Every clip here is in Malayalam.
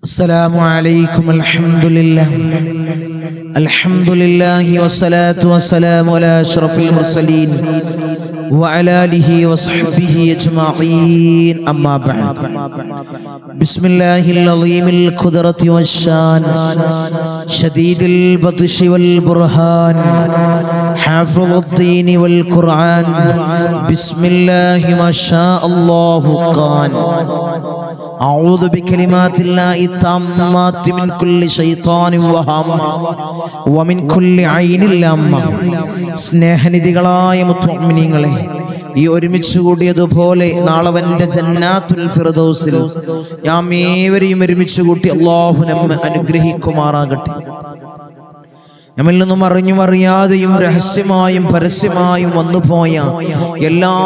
السلام عليكم. الحمد لله والصلاة والسلام على أشرف المرسلين وعلى آله وصحبه أجمعين. أما بعد، بسم الله العظيم القدرة والشان، شديد البطش والبرهان، حافظ الدين والقرآن، بسم الله ما شاء الله قال. أعوذ بكلمات الله التامات من كل شيطان وهامة ومن كل عين لامة. സ്നേഹനിധികളായ മുഅ്മിനീങ്ങളെ, ഈ ഒരുമിച്ച് കൂടിയതുപോലെ നാളവന്റെ ജന്നാത്തുൽ ഫിർദൗസിൽ നാം ഏവരെയും ഒരുമിച്ച് കൂട്ടി അല്ലാഹു നമ്മെ അനുഗ്രഹിക്കുമാറാകട്ടെ. നമ്മിൽ നിന്നും അറിഞ്ഞും അറിയാതെയും രഹസ്യമായും പരസ്യമായും വന്നുപോയ എല്ലാ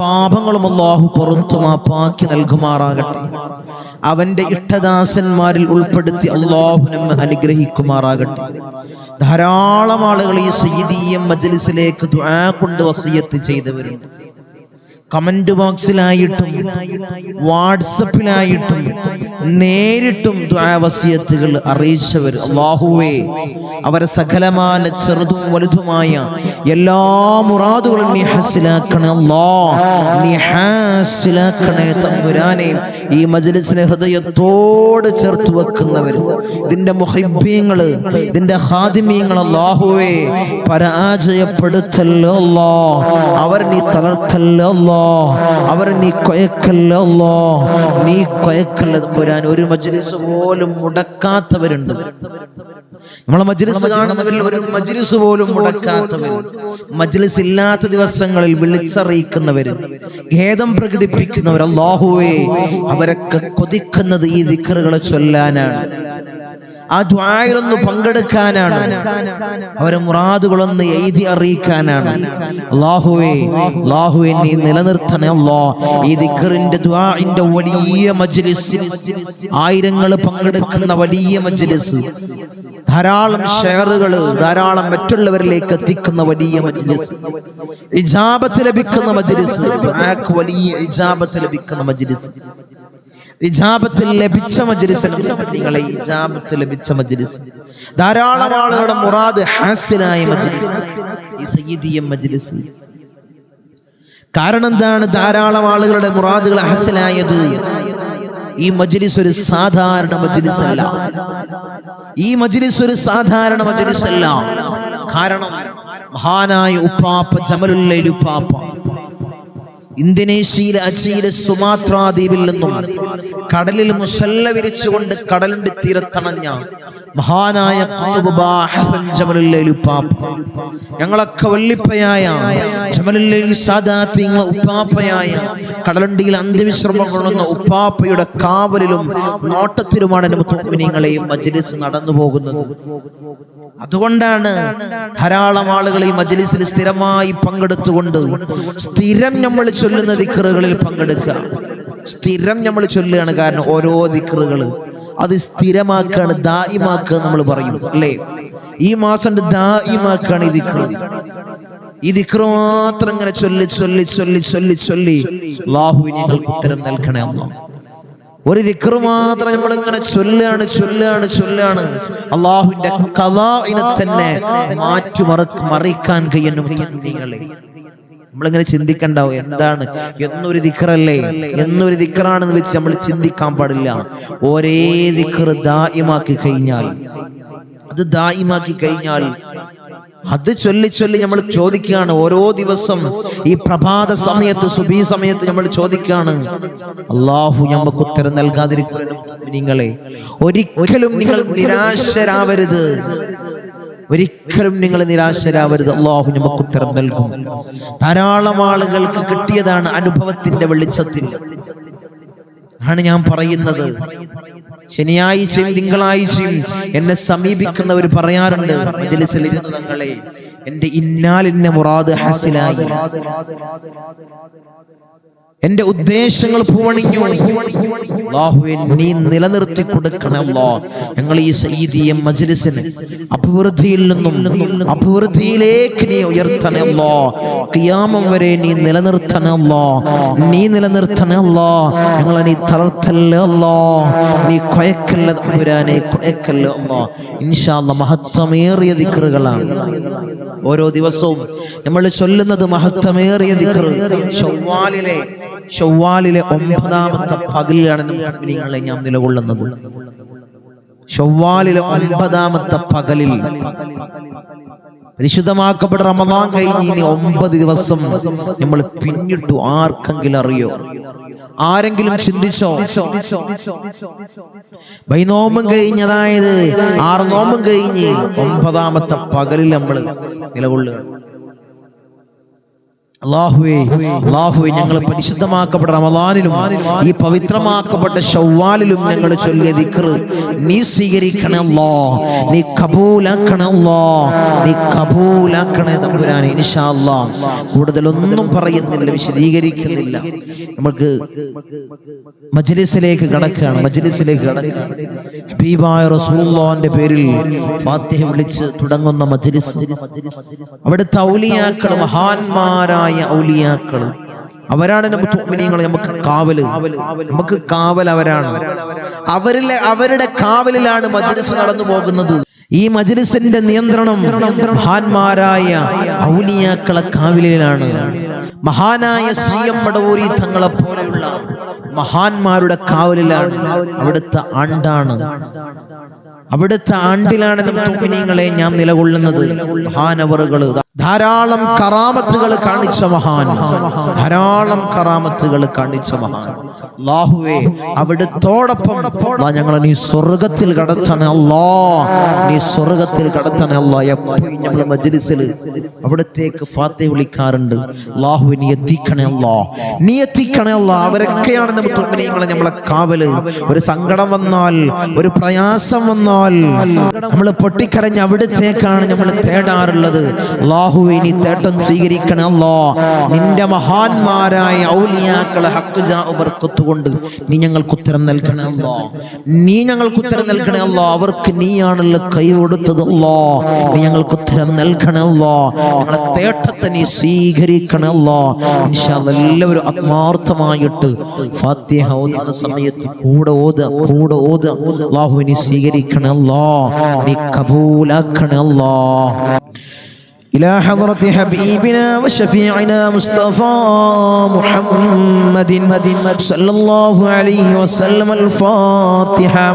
പാപങ്ങളും അല്ലാഹു പുറത്തു മാപ്പാക്കി നൽകുമാറാകട്ടെ. അവന്റെ ഇഷ്ടദാസന്മാരിൽ ഉൾപ്പെടുത്തി അല്ലാഹു നമ്മെ അനുഗ്രഹിക്കുമാറാകട്ടെ. ധാരാളം ആളുകൾ ഈ സയ്യിദിയ്യ മജ്ലിസിലേക്ക് ദുആ കൊണ്ട് വസിയത്ത് ചെയ്തവരുണ്ട്. കമന്റ് ബോക്സിലായിട്ടും വാട്സപ്പിലായിട്ടും നേരിട്ടും ദുആ വസിയത്തുകൾ അറിയിച്ചവർ, അല്ലാഹുവേ അവരെ സകലമായ ചെറുതും വലുതുമായ എല്ലാ മുറാദുകളും നീ ഹാസിലാക്കണേ. അല്ലാഹ് നീ ഹാസിലാക്കണേ തമ്പുരാനെ. ഈ മജ്ലിസിനെ ഹൃദയത്തോട് ചേർത്ത് വെക്കുന്നവർ, ഇതിന്റെ മുഹിബ്ബീങ്ങള്, ഇതിന്റെ ഖാദിമീങ്ങൾ, അല്ലാഹുവേ പരാജയപ്പെടുത്തല്ലോ അല്ലാഹ്. അവർ നീ തളർത്തല്ലോ അല്ലാഹ്. അവർ നീ കൊയക്കല്ലോ അല്ലാഹ്. നീ കൊയക്കല്ല തമ്പുരാൻ. ഒരു മജ്ലിസ് പോലും മുടക്കാത്തവരുണ്ട്. നമ്മളെ മജ്ലിസ് കാണുന്നവരിൽ ഒരു മജ്ലിസ് പോലും മുടക്കാത്തവർ, മജ്ലിസ് ഇല്ലാത്ത ദിവസങ്ങളിൽ വിളിച്ചറിയിക്കുന്നവർ, ഖേദം പ്രകടിപ്പിക്കുന്നവർ, അല്ലാഹുവേ അവരൊക്കെ കൊതിക്കുന്നത് ഈ ദിക്റുകളെ ചൊല്ലാനാണ്, ആ ദുആയിലൊന്ന് പങ്കെടുക്കാനാണ്, അവരെ മുറാദുകളൊന്ന് എഴുതി അറിയിക്കാനാണ്. അല്ലാഹുവേ നീ നിലനിർത്തണേ അല്ലാഹ്. ഈ ദിക്റിന്റെ ദുആഇന്റെ വലിയ മജ്ലിസ്, ആയിരങ്ങൾ പങ്കെടുക്കുന്ന വലിയ മജ്ലിസ്, ധാരാളം ഷെയറുകൾ, ധാരാളം മറ്റുള്ളവരിലേക്ക് എത്തിക്കുന്ന വലിയ മജ്ലിസ്, ഇജാബത്ത് ലഭിക്കുന്ന മജ്ലിസ്, വലിയ ഇജാബത്ത് ലഭിക്കുന്ന മജ്ലിസ്, ഇജാബത്തിൽ ലഭിച്ച മജ്ലിസ്, നിങ്ങളെ ഇജാബത്ത് ലഭിച്ച മജ്ലിസ്, ധാരാളം ആളുകളുടെ മുറാദ് ഹാസിലായ മജ്ലിസ്, ഈ സയ്യിദിയ്യ മജ്ലിസ്. കാരണം എന്താണ് ധാരാളം ആളുകളുടെ മുറാദുകൾ ഹാസിലായത്? ഈ മജ്ലിസ് ഒരു സാധാരണ മജ്ലിസ് അല്ല. ഈ മജ്ലിസ് ഒരു സാധാരണ മജ്ലിസ് അല്ല. കാരണം മഹാനായ ഉപ്പാപ്പ ജമലുല്ലൈൽ ഉപ്പാപ്പ ഇന്തോനേഷ്യയിലെ അജയിലെ സുമാത്രാ ദ്വീപിൽ നിന്നും കടലിൽ മുസല്ല വിരിച്ചുകൊണ്ട് കടലിന്റെ തീരത്തണഞ്ഞ മഹാനായ ഹസൻ ജമലുല്ലൈൽ ഉപ്പാപ്പ, ഞങ്ങളൊക്കെ വല്ലിപ്പയായ ജമലുല്ലൈൽ സാദാത്ത്, ഞങ്ങളെ ഉപ്പാപ്പയായ കടലണ്ടിയിൽ അന്ത്യവിശ്രമം കൊള്ളുന്ന ഉപ്പാപ്പയുടെ കാവലിലും നോട്ടത്തിലുമാണ് മുഅ്മിനീങ്ങളെയും മജ്ലിസ് നടന്നു പോകുന്നത്. അതുകൊണ്ടാണ് ധാരാളം ആളുകൾ ഈ മജ്ലിസിൽ സ്ഥിരമായി പങ്കെടുത്തുകൊണ്ട് സ്ഥിരം നമ്മൾ ചൊല്ലുന്ന ദിക്റുകളിൽ പങ്കെടുക്കുക. സ്ഥിരം നമ്മൾ ചൊല്ലുകയാണ്. കാരണം ഓരോ ദിക്റുകൾ അത് സ്ഥിരമാക്കാണ്, ദായിമാക്കുക നമ്മൾ പറയും അല്ലേ? ഈ മാസം ദായിമാക്കാണ് ഈ ദിക്റ്. ഈ ദിക്റ് മാത്രം ഇങ്ങനെ ചൊല്ലി ചൊല്ലി ചൊല്ലി ചൊല്ലി ചൊല്ലി അല്ലാഹുവേ ഞങ്ങൾക്ക് ഉത്തരം നൽകണേ അല്ലാഹ്. ഒരു ദിക്റ് മാത്രം നമ്മൾ ഇങ്ങനെ ചൊല്ലാണ് അല്ലാഹുവിന്റെ ഖളാഇനെ തന്നെ മറിക്കാൻ കഴിയുന്നു. നിങ്ങളെ നമ്മളിങ്ങനെ ചിന്തിക്കണ്ടാവും, എന്താണ് എന്നൊരു ദിക്റല്ലേ, എന്നൊരു ദിക്റാണെന്ന് വെച്ച് നമ്മൾ ചിന്തിക്കാൻ പാടില്ല. ഒരേ ദിക്റ് ദായിമാക്കി കഴിഞ്ഞാൽ, അത് ചൊല്ലി ചൊല്ലി നമ്മൾ ചോദിക്കുകയാണ്. ഓരോ ദിവസം ഈ പ്രഭാത സമയത്ത്, സുബഹി സമയത്ത് നമ്മൾ ചോദിക്കുകയാണ്, അല്ലാഹു നമുക്ക് ഉത്തരം നൽകാതിരിക്കലും. നിങ്ങളെ ഒരിക്കലും നിങ്ങൾ നിരാശരാവരുത്, ഒരിക്കലും നിങ്ങൾ നിരാശരാവരുത്. അല്ലാഹു നമുക്ക് ഉത്തരം നൽകും. ധാരാളം ആളുകൾക്ക് കിട്ടിയതാണ് അനുഭവത്തിന്റെ വെളിച്ചത്തിൽ ആണ് ഞാൻ പറയുന്നത്. ശനിയാഴ്ചയും തിങ്കളാഴ്ചയും എന്നെ സമീപിക്കുന്നവർ പറയാറുണ്ട്, മജ്ലിസിൽ ഇരുന്ന് തങ്ങളെ എൻ്റെ ഇന്നാലിന്ന മുറാദ് ഹസിലായി, എന്റെ ഉദ്ദേശങ്ങൾ പൂവണിഞ്ഞു. അല്ലാഹുവേ നീ നിലനിർത്തി കൊടുക്കണേ അല്ലാഹ്. ഞങ്ങൾ ഈ സയ്യിദിയ മജ്ലിസിനെ അഭിവൃദ്ധിയിൽ നിന്നും അഭിവൃദ്ധിയിലേക്ക് നീ ഉയർത്തണേ അല്ലാഹ്. ഖിയാമം വരെ നീ നിലനിർത്തണേ അല്ലാഹ്, നീ നിലനിർത്തണേ അല്ലാഹ്. ഞങ്ങളെ നീ തളർത്തല്ലേ അല്ലാഹ്, നീ കൊയക്കല്ല തമ്പുരാനെ, കൊയക്കല്ലേ അല്ലാഹ്. ഇൻഷാ അല്ലാഹ് മഹത്വമേറിയ ദിക്റുകളാണ് ഓരോ ദിവസവും നമ്മൾ ചൊല്ലുന്നത്. മഹത്വമേറിയ ദിക്റ് ഷവ്വാലിലെ 9ാമത്തെ പകലിലാണ് നിങ്ങളെ ഞാൻ നിലകൊള്ളുന്നത്. ഷവ്വാലിലെ 9ാമത്തെ പകലിൽ പരിശുദ്ധമാക്കപ്പെട്ട റമദാൻ കഴിഞ്ഞ് ഇനി 9 ദിവസം നമ്മൾ പിന്നിട്ടു. ആർക്കെങ്കിലും അറിയോ? ആരെങ്കിലും ചിന്തിച്ചോ? നോമ്പും കഴിഞ്ഞ്, അതായത് 6 നോമ്പും കഴിഞ്ഞ് 9ാമത്തെ പകലിൽ നമ്മൾ നിലകൊള്ളുകയാണ്. അല്ലാഹുവേ ഞങ്ങൾ പരിശുദ്ധമാക്കപ്പെട്ട റമദാനിലും ഈ പവിത്രമാക്കപ്പെട്ട ഷവ്വാലിലും ഞങ്ങൾ ചൊല്ലിയ ദിക്റ് നീ സ്വീകരിക്കണേ അല്ലാഹ്, നീ ഖബൂലാക്കണേ അല്ലാഹ്, നീ ഖബൂലാക്കണേ തമ്പുരാനെ. ഇൻഷാ അല്ലാഹ് കൂടുതലൊന്നും പറയുന്നില്ല, വിശദീകരിക്കുന്നില്ല. നമുക്ക് മജ്ലിസിലേക്ക് കടക്കുകയാണ്. ഹബീബായ റസൂലുള്ളാഹിന്റെ പേരിൽ ഫാത്തിഹ വിളിച്ച് തുടങ്ങുന്ന മജ്ലിസ്. അവിടുത്തെ ഔലിയാക്കൾ, മഹാന്മാരായ ഔലിയാക്കൾ, അവരാണ് നമുക്ക് കാവൽ അവരാണ്. അവരുടെ കാവലിലാണ് മജ്ലിസ് നടന്നു പോകുന്നത്. ഈ മജ്ലിസിന്റെ നിയന്ത്രണം മഹാന്മാരായ ഔലിയാക്കളെ കാവലിലാണ്. മഹാനായ സി.എം. മടവൂരി തങ്ങളെ പോലെയുള്ള മഹാന്മാരുടെ കാവലിലാണ്. അവിടുത്തെ ആണ്ടിലാണ് മുഅ്മിനീങ്ങളെ ഞാൻ നിലകൊള്ളുന്നത്. മഹാനവറുകള് ധാരാളം കറാമത്തുകൾ കാണിച്ച മഹാൻ, അല്ലാഹുവേ അവിടുത്തോടൊപ്പം ഞങ്ങളെ നീ സ്വർഗത്തിൽ കടത്തണേ അല്ലാഹ്, നീ സ്വർഗത്തിൽ കടത്തണേ അല്ലാഹ്. എപ്പോഴും നമ്മൾ മജ്ലിസിൽ അവിടത്തേക്ക് ഫാത്തിഹ വിളിക്കാറുണ്ട്. അല്ലാഹുവേ നീ എത്തിക്കണേ അല്ലാഹ്, അവരൊക്കെയാണ് മുഅ്മിനീങ്ങളെ നമ്മളെ കാവല്. ഒരു സങ്കടം വന്നാൽ, ഒരു പ്രയാസം വന്നാൽ നമ്മൾ പൊട്ടിക്കരഞ്ഞ് അവിടത്തേക്കാണ് നമ്മൾ തേടാറുള്ളത്. അല്ലാഹുവേ നീ തേട്ടം സ്വീകരിക്കണേ അല്ലാഹ്. നിന്റെ മഹാന്മാരായ ഔലിയാക്കളെ ഹഖ് ജാഅ ബർക്കത്ത് കൊണ്ട് നീ ഞങ്ങൾക്ക് ഉത്തരം നൽകണേ അല്ലാഹ്. അവർക്ക് നീയാണല്ലോ കൈ കൊടുത്തത് അല്ലാഹ്, നീ ഞങ്ങൾക്ക് ഉത്തരം നൽകണേ അല്ലാഹ്. ഞങ്ങളെ തേട്ടത്തെ നീ സ്വീകരിക്കണേ അല്ലാഹ്. ഇൻഷാ അല്ലാഹ് എല്ലാവരും ആത്മാർത്ഥമായിട്ട് ഫാത്തിഹ ഓതുന്ന സമയത്ത് കൂടെ ഓതുക. അല്ലാഹു നീ സ്വീകരിക്കണേ അല്ലാഹ്, നീ ഖബൂലാക്കണേ അല്ലാഹ്. إلى حضرة حبيبنا وشفيعنا مصطفى محمد صلى الله عليه وسلم. الفاتحة.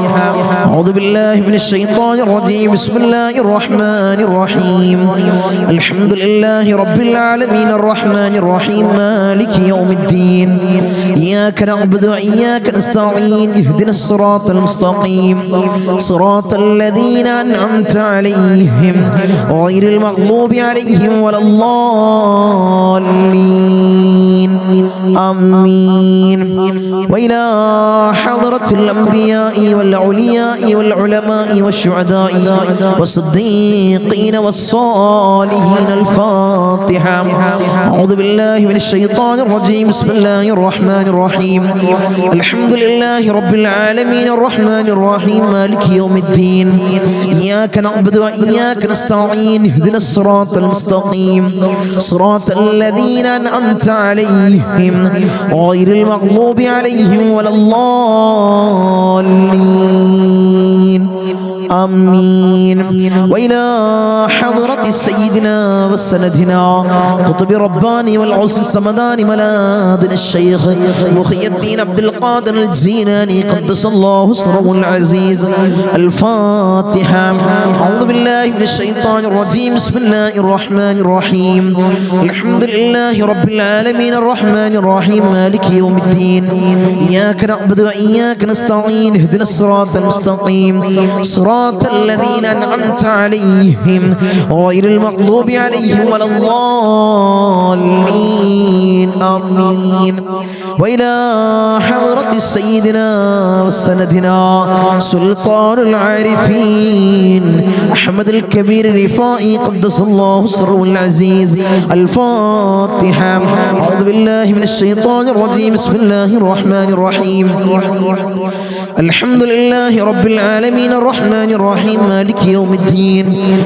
أعوذ بالله من الشيطان الرجيم. بسم الله الرحمن الرحيم. الحمد لله رب العالمين الرحمن الرحيم مالك يوم الدين. إياك نعبد وإياك نستعين. اهدنا الصراط المستقيم صراط الذين أنعمت عليهم غير المغضوب عليهم ولا الضالين. آمين. وإلى حضرة الأنبياء والأولياء والعلماء والشهداء والصديقين والصالحين. الفاتحة. أعوذ بالله من الشيطان الرجيم. بسم الله الرحمن الرحيم. الحمد لله رب العالمين الرحمن الرحيم مالك يوم الدين. إياك نعبد وإياك نستعين. اهدنا الصراط المستقيم صراط الذين أنعمت عليهم غير المغضوب عليهم ولا الضالين. آمين. وإلى حضرة سيدنا وسندنا قطب رباني والعز السمداني ملاذنا الشيخ محي الدين عبد القادر الجيلاني قدس الله سره العزيز. الفاتحة. أعوذ بالله من الشيطان الرجيم. بسم الله الرحمن الرحيم. الحمد لله رب العالمين الرحمن الرحيم مالك يوم الدين. إياك نعبد وإياك نستعين. اهدنا الصراط المستقيم صراط الذين أنعمت عليهم غير المغضوب عليهم ولا الضالين. آمين. وإلى حضرة سيدنا وسندنا سلطان العارفين أحمد الكبير الرفائي قدس الله سره العزيز. الفاتحة. أعوذ بالله من الشيطان الرجيم. بسم الله الرحمن الرحيم. الحمد لله رب العالمين الرحمن الرحيم مالك يوم الدين.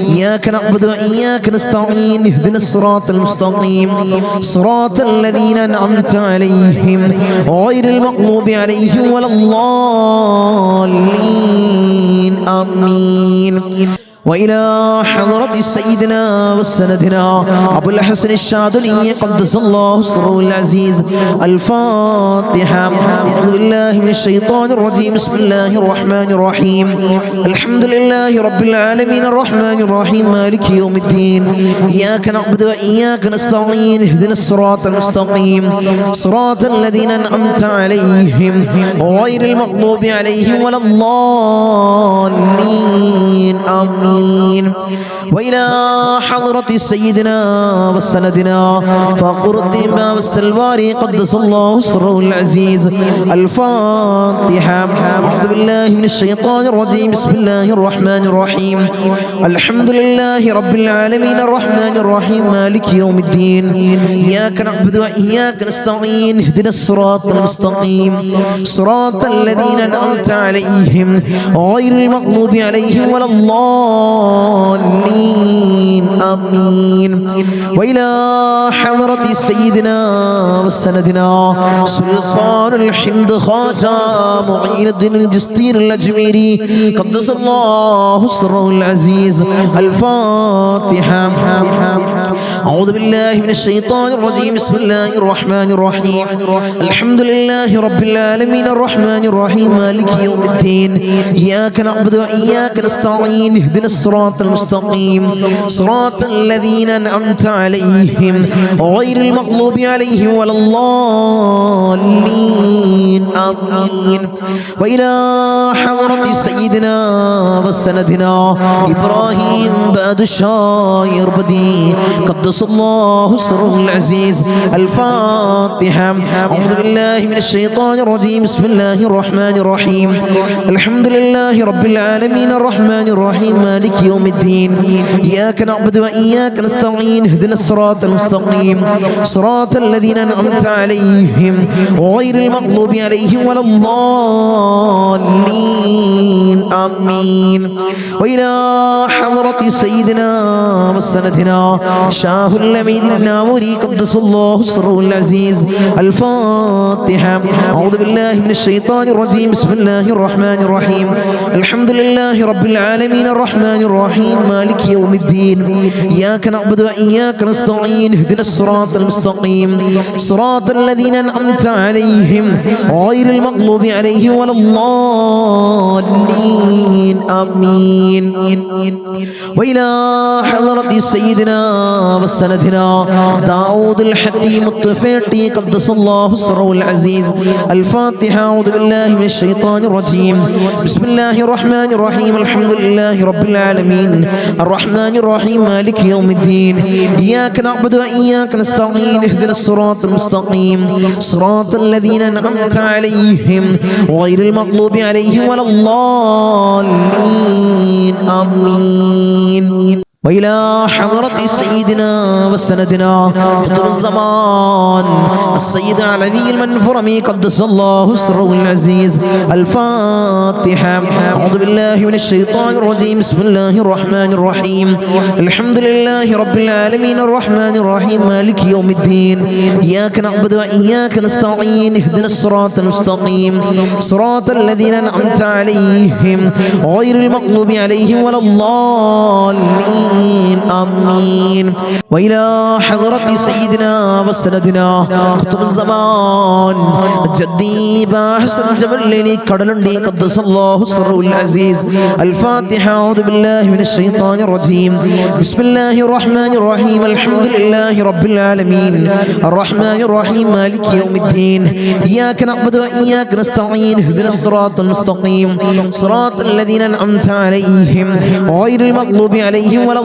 إياك نعبد وإياك نستعين. اهدنا الصراط المستقيم صراط الذين أنعمت عليهم غير المغضوب عليهم ولا الضالين. آمين. وإلى حضرة سيدنا وسندنا أبو الحسن الشاذلي قدس الله سره العزيز. الفاتحة. أعوذ بالله من الشيطان الرجيم. بسم الله الرحمن الرحيم. الحمد لله رب العالمين الرحمن الرحيم مالك يوم الدين. إياك نعبد وإياك نستعين. اهدنا الصراط المستقيم صراط الذين أنعمت عليهم غير المغضوب عليهم ولا الضالين. آمين. وإلى حضرة سيدنا وسندنا فقر الدماء والسلواري قدس الله سره العزيز. الفاتحة. أعوذ بالله من الشيطان الرجيم. بسم الله الرحمن الرحيم. الحمد لله رب العالمين الرحمن الرحيم مالك يوم الدين. إياك نعبد وإياك نستعين. اهدنا الصراط المستقيم صراط الذين أنعمت عليهم غير المغضوب عليهم ولا الضالين. آمين. وإلى حضرة سيدنا وسندنا سلطان الحمد خواجة معين الدين الجستير الأجميري قدس الله سره العزيز. الفاتحة. أعوذ بالله من الشيطان الرجيم. بسم الله الرحمن الرحيم. الحمد لله رب العالمين الرحمن الرحيم مالك يوم الدين. إياك نعبد وإياك نستعين. اهدنا الصراط المستقيم صراط الذين أنعمت عليهم غير المغضوب عليهم ولا الضالين. آمين. وإلى حضرة سيدنا وسندنا إبراهيم بادشاه يربدي قدس الله سره العزيز. الفاتحة. أعوذ بالله من الشيطان الرجيم. بسم الله الرحمن الرحيم. الحمد لله رب العالمين الرحمن الرحيم مالك يوم الدين. إياك نعبد وإياك نستعين. اهدنا الصراط المستقيم صراط الذين أنعمت عليهم غير المغضوب عليهم ولا الضالين. آمين. وإلى حضرة سيدنا وسندنا شاه الأمين الناوري قدس الله سره العزيز. الفاتحة. أعوذ بالله من الشيطان الرجيم. بسم الله الرحمن الرحيم. الحمد لله رب العالمين الرحمن الرحيم مالك يوم الدين. إياك نعبد وإياك نستعين. اهدنا الصراط المستقيم صراط الذين أنعمت عليهم غير المغضوب عليهم ولا الضالين. آمين. وإلى حضرة سيدنا وسندنا داود الحكيم الطفيلي قدس الله سره العزيز. الفاتحة. أعوذ بالله من الشيطان الرجيم. بسم الله الرحمن الرحيم. الحمد لله رب العالمين الرحمن الرحيم مالك يوم الدين. إياك نعبد وإياك نستعين. اهدنا الصراط المستقيم صراط الذين أنعمت عليهم غير المغضوب عليهم ولا الضالين. آمين. وإلى حضرة سيدنا وسندنا قطب الزمان السيد علوي المنفرمي قدس الله سره العزيز. الفاتحة. أعوذ بالله من الشيطان الرجيم. بسم الله الرحمن الرحيم. الحمد لله رب العالمين الرحمن الرحيم مالك يوم الدين. إياك نعبد وإياك نستعين. اهدنا الصراط المستقيم صراط الذين أنعمت عليهم غير المغضوب عليهم ولا الضالين. آمين. وإلى حضرة سيدنا وسندنا قطب الزمان جدي باحسن جبلني كدلني قدس الله سره العزيز. الفاتحة. أعوذ بالله من الشيطان الرجيم. بسم الله الرحمن الرحيم. الحمد لله رب العالمين الرحمن الرحيم مالك يوم الدين. إياك نعبد وإياك نستعين. اهدنا الصراط المستقيم صراط الذين أنعمت عليهم غير المغضوب عليهم ولا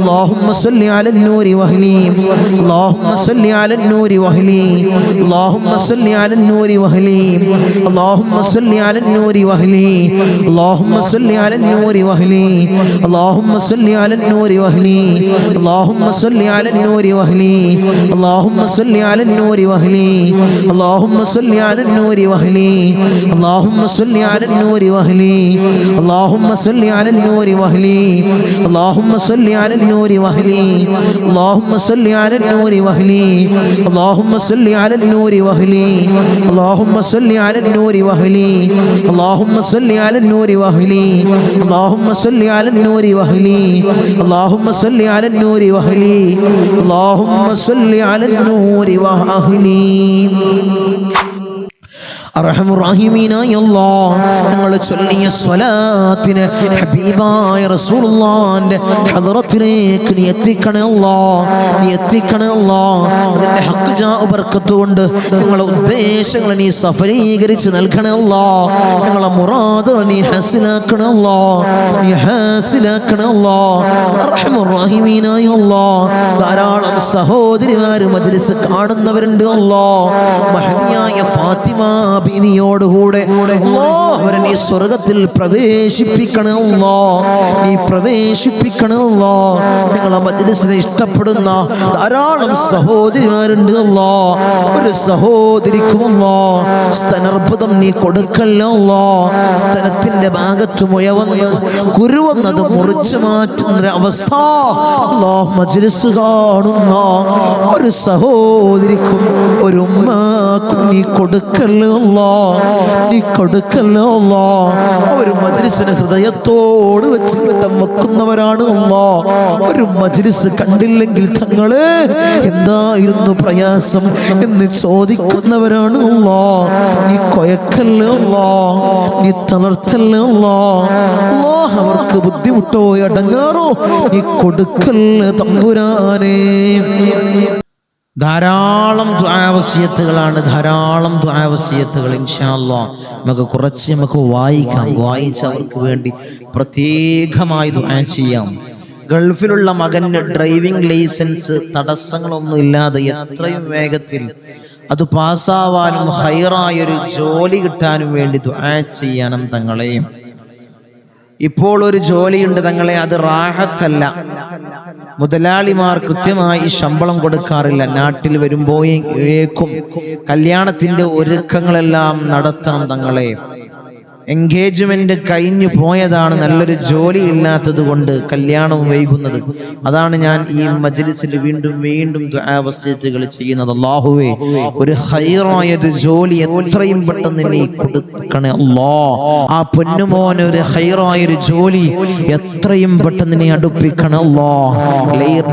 اللهم صل على النور وهلي اللهم صل على النور وهلي اللهم صل على النور وهلي اللهم صل على النور وهلي اللهم صل على النور وهلي اللهم صل على النور وهلي اللهم صل على النور وهلي اللهم صل على النور وهلي اللهم صل على النور وهلي اللهم صل على النور وهلي اللهم صل على النور وهلي اللهم صل على النور وهلي اللهم صل على النور وهلي اللهم صل على النور وهلي اللهم صل على النور وهلي اللهم صل على النور وهلي اللهم صل على النور وهلي اللهم صل على النور وهلي اللهم صل على النور وهلي അർഹമുർറഹീമീനായ അല്ലാഹ് ഞങ്ങൾ ചൊല്ലിയ സ്വലാത്തിന് ഹബീബായ റസൂലുള്ളാഹിന്റെ ഹദ്റത്തിലേക്ക് നീ എത്തിക്കണേ അല്ലാഹ് നീ എത്തിക്കണേ അല്ലാഹ് അതിന്റെ ഹഖ് ജാ ബർക്കത്ത് കൊണ്ട് ഞങ്ങളുടെ ഉദ്ദേശങ്ങൾ നീ സഫലീകരിച്ച് നൽകണേ അല്ലാഹ് ഞങ്ങളുടെ മുറാദുകൾ നീ ഹാസിലാക്കണേ അല്ലാഹ് നീ ഹാസിലാക്കണേ അല്ലാഹ് അർഹമുർറഹീമീനായ അല്ലാഹ് ധാരാളം സഹോദരിമാർ മജ്ലിസ് കാണുന്നവരുണ്ട് അല്ലാഹ് മഹദിയായ ഫാത്തിമ ബീവിയോടുകൂടെ അവരെ നീ സ്വർഗത്തിൽ പ്രവേശിപ്പിക്കണേ അല്ലാഹ് നീ പ്രവേശിപ്പിക്കണേ അല്ലാഹ് ഞങ്ങളെ മജ്ലിസിനെ ഇഷ്ടപ്പെടുന്ന ധാരാളം സഹോദരിമാരുണ്ട് അല്ലാഹ് ഒരു സഹോദരിക്കും അല്ലാഹ് സ്തനർബുദം നീ കൊടുക്കല്ല അല്ലാഹ് സ്തനത്തിന്റെ ഭാഗത്ത് മുയവന്ന് കുരുവന്നത് മുറിച്ചു മാറ്റുന്ന അവസ്ഥ അല്ലാഹ് മജ്ലിസ് കാണുന്ന ഒരു സഹോദരിക്കും ഒരു ഉമ്മാക്കും നീ കൊടുക്കല്ല നീ കൊടുക്കല്ലോ അല്ലാഹ് ഒരു മജ്ലിസിനെ ഹൃദയത്തോട് വെച്ച് വെക്കുന്നവരാണ് അല്ലാഹ് ഒരു മജ്ലിസ് കണ്ടില്ലെങ്കിൽ തങ്ങളെ എന്തായിരുന്നു പ്രയാസം എന്ന് ചോദിക്കുന്നവരാണ് അല്ലാഹ് നീ കൊയക്കല്ലോ അല്ലാഹ് നീ തളർത്തല്ലോ അല്ലാഹ് അവർക്ക് ബുദ്ധിമുട്ടോ അടങ്ങാറോ നീ കൊടുക്കല്ലേ തമ്പുരാനേ ധാരാളം ദുആവസിയത്തുകളാണ് ധാരാളം ദുആവസിയത്തുകൾ ഇൻഷാ അല്ലാഹ് നമുക്ക് വായിച്ച് അവർക്ക് വേണ്ടി പ്രത്യേകമായി ദുആ ചെയ്യാം. ഗൾഫിലുള്ള മകന് ഡ്രൈവിംഗ് ലൈസൻസ് തടസ്സങ്ങളൊന്നും ഇല്ലാതെ എത്രയും വേഗത്തിൽ അത് പാസ്സാവാനും ഹൈറായൊരു ജോലി കിട്ടാനും വേണ്ടി ദുആ ചെയ്യണം തങ്ങളെ. ഇപ്പോൾ ഒരു ജോലിയുണ്ട് തങ്ങളെ, അത് റാഹത്തല്ല. മുതലാളിമാർ കൃത്യമായി ശമ്പളം കൊടുക്കാറില്ല. നാട്ടിൽ വരുമ്പോഴേക്കും കല്യാണത്തിന്റെ ഒരുക്കങ്ങളെല്ലാം നടത്തണം തങ്ങളെ. എൻഗേജ്മെന്റ് കഴിഞ്ഞു പോയതാണ്, നല്ലൊരു ജോലി ഇല്ലാത്തത് കൊണ്ട് കല്യാണം വൈകുന്നത്. അതാണ് ഞാൻ ഈ മജ്ലിസിൽ വീണ്ടും വീണ്ടും ദുആവസിയത്തുകൾ ചെയ്യുന്നത്. അല്ലാഹുവേ, ഒരു ഹൈറായൊരു ജോലി എത്രയും പെട്ടെന്ന് നീ കൊടുക്കണേ അല്ലാഹ്. ആ പൊന്നുമോന് ഒരു ഹൈറായൊരു ജോലി എത്രയും പെട്ടെന്ന് നീ അടുപ്പിക്കണേ അല്ലാഹ്.